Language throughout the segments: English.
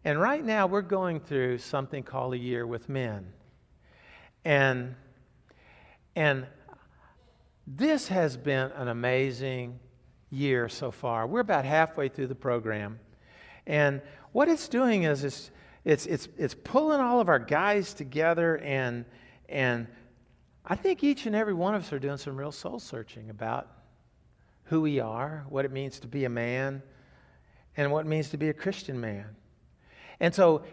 And right now we're going through something called A Year with Men. And this has been an amazing year so far. We're about halfway through the program. And what it's doing is it's pulling all of our guys together, and I think each and every one of us are doing some real soul searching about who we are, what it means to be a man, and what it means to be a Christian man. And so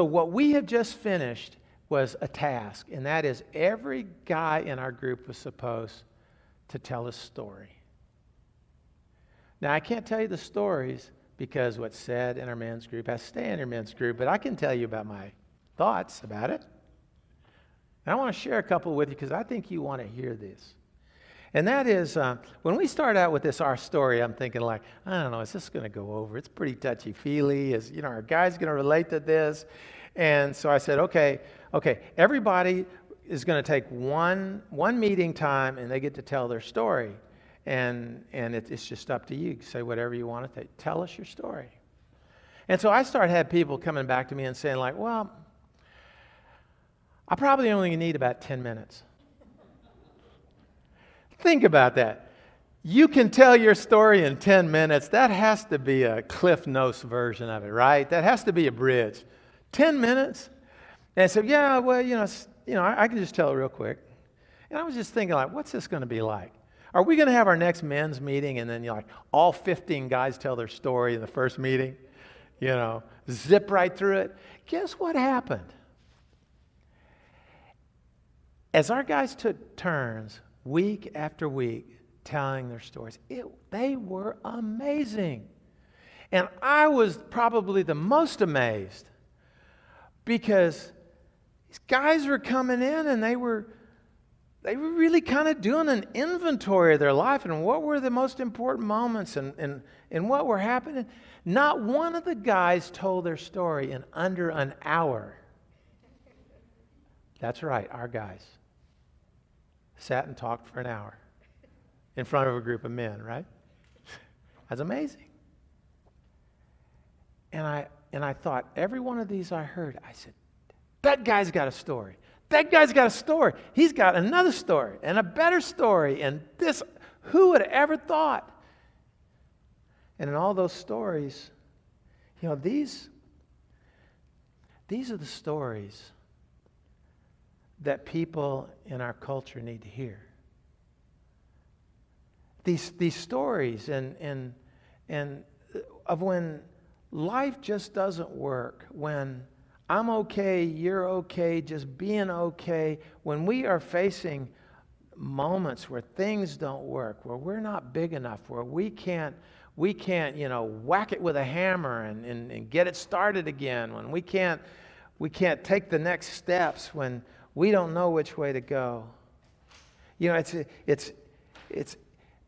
what we have just finished was a task, and that is every guy in our group was supposed to tell a story. Now, I can't tell you the stories because what's said in our men's group has to stay in our men's group, but I can tell you about my thoughts about it. And I want to share a couple with you because I think you want to hear this. And that is, when we start out with this, our story, I'm thinking like, I don't know, is this going to go over? It's pretty touchy-feely. Is, our guy's going to relate to this? And so I said, okay, everybody is going to take one meeting time, and they get to tell their story. And it's just up to you. You can say whatever you want to tell us your story. And so I had people coming back to me and saying like, well, I probably only need about 10 minutes. Think about that. You can tell your story in 10 minutes. That has to be a Cliff Notes version of it, right? That has to be a bridge. 10 minutes? And I said, yeah, well, I can just tell it real quick. And I was just thinking, like, what's this going to be like? Are we going to have our next men's meeting and then, all 15 guys tell their story in the first meeting? Zip right through it? Guess what happened? As our guys took turns, week after week, telling their stories, they were amazing. And I was probably the most amazed because these guys were coming in and they were really kind of doing an inventory of their life and what were the most important moments and what were happening. Not one of the guys told their story in under an hour. That's right, our guys sat and talked for an hour in front of a group of men, right? That's amazing. And I thought, every one of these I heard, I said, that guy's got a story. That guy's got a story. He's got another story and a better story. And this, who would have ever thought? And in all those stories, these are the stories that people in our culture need to hear. These stories and of when life just doesn't work, when I'm okay, you're okay, just being okay, when we are facing moments where things don't work, where we're not big enough, where we can't whack it with a hammer and get it started again, when we can't take the next steps, when we don't know which way to go. It's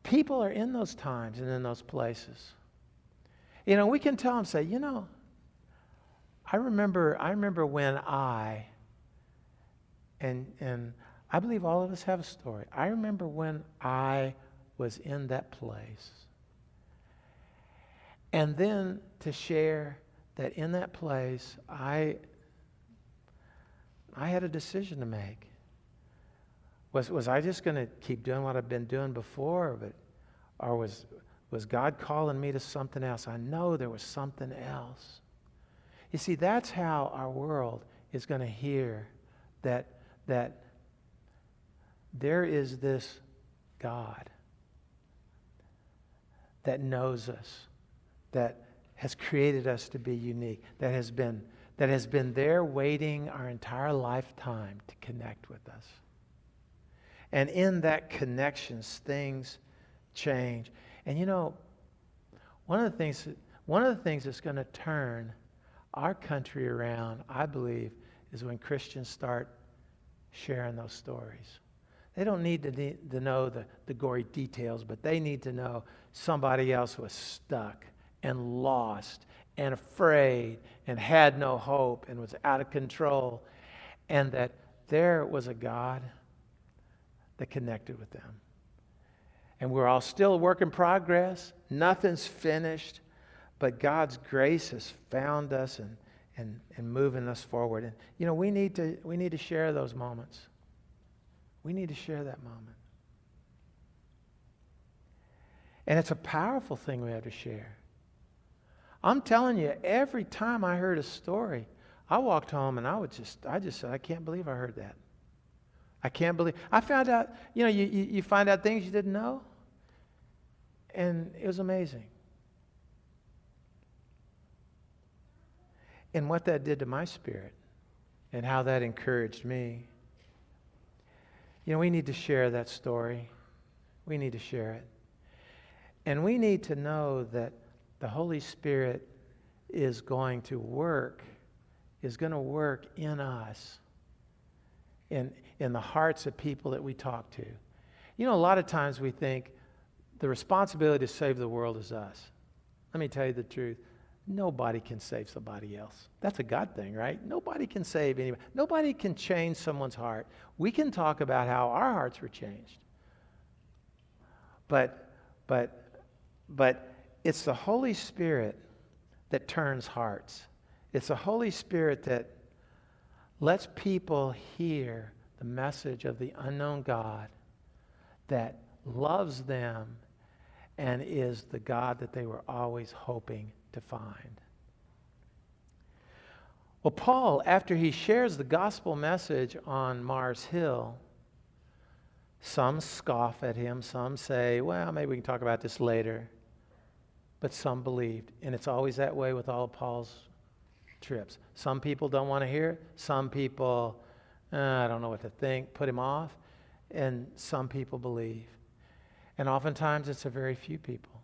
people are in those times and in those places. We can tell them, say, I remember when and I believe all of us have a story. I remember when I was in that place. And then to share that in that place, I had a decision to make. Was I just going to keep doing what I've been doing before, or was God calling me to something else? I know there was something else. You see, that's how our world is going to hear that there is this God that knows us, that has created us to be unique, that has been there waiting our entire lifetime to connect with us. And in that connections, things change. And one of the things that's going to turn our country around, I believe, is when Christians start sharing those stories. They don't need to know the gory details, but they need to know somebody else was stuck and lost and afraid and had no hope and was out of control, and that there was a God that connected with them. And we're all still a work in progress. Nothing's finished. But God's grace has found us and moving us forward. And we need to share those moments. We need to share that moment. And it's a powerful thing we have to share. I'm telling you, every time I heard a story, I walked home and I just said, I can't believe I heard that. I can't believe. I found out, you find out things you didn't know. And it was amazing. And what that did to my spirit and how that encouraged me. We need to share that story. We need to share it. And we need to know that the Holy Spirit is going to work in us, in the hearts of people that we talk to. A lot of times we think the responsibility to save the world is us. Let me tell you the truth. Nobody can save somebody else. That's a God thing, right? Nobody can save anybody. Nobody can change someone's heart. We can talk about how our hearts were changed. But it's the Holy Spirit that turns hearts. It's the Holy Spirit that lets people hear the message of the unknown God that loves them and is the God that they were always hoping to find. Well, Paul, after he shares the gospel message on Mars Hill, some scoff at him, some say, well, maybe we can talk about this later. But some believed. And it's always that way with all of Paul's trips. Some people don't want to hear it. Some people, I don't know what to think, put him off. And some people believe. And oftentimes it's a very few people.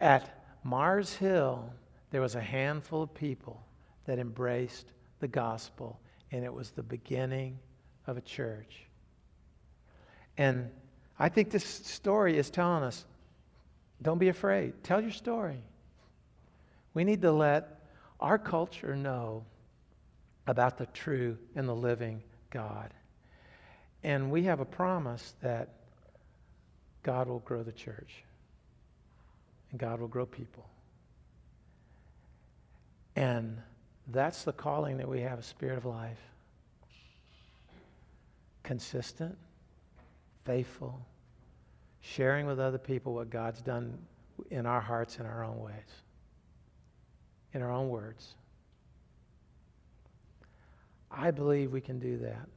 At Mars Hill, there was a handful of people that embraced the gospel, and it was the beginning of a church. And I think this story is telling us, don't be afraid. Tell your story. We need to let our culture know about the true and the living God. And we have a promise that God will grow the church. And God will grow people. And that's the calling that we have, a spirit of life. Consistent, faithful, sharing with other people what God's done in our hearts in our own ways, in our own words. I believe we can do that.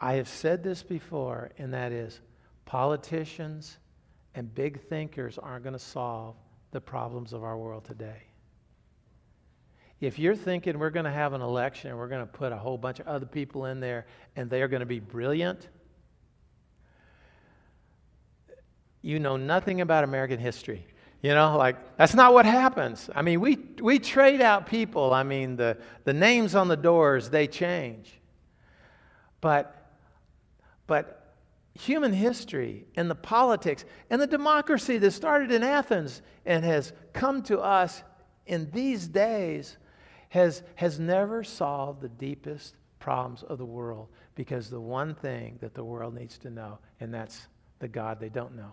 I have said this before, and that is, politicians and big thinkers aren't going to solve the problems of our world today. If you're thinking we're going to have an election and we're going to put a whole bunch of other people in there and they're going to be brilliant, you know nothing about American history. That's not what happens. I mean, we trade out people. I mean, the names on the doors, they change. But human history and the politics and the democracy that started in Athens and has come to us in these days has never solved the deepest problems of the world, because the one thing that the world needs to know, and that's the God they don't know.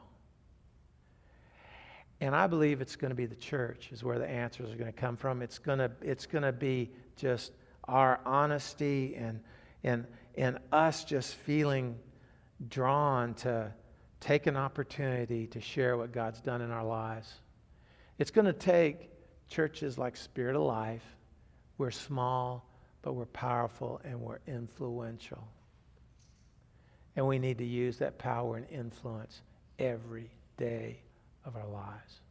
And I believe it's going to be the church is where the answers are going to come from. It's going to be just our honesty and us just feeling drawn to take an opportunity to share what God's done in our lives. It's going to take churches like Spirit of Life. We're small, but we're powerful and we're influential. And we need to use that power and influence every day of our lives.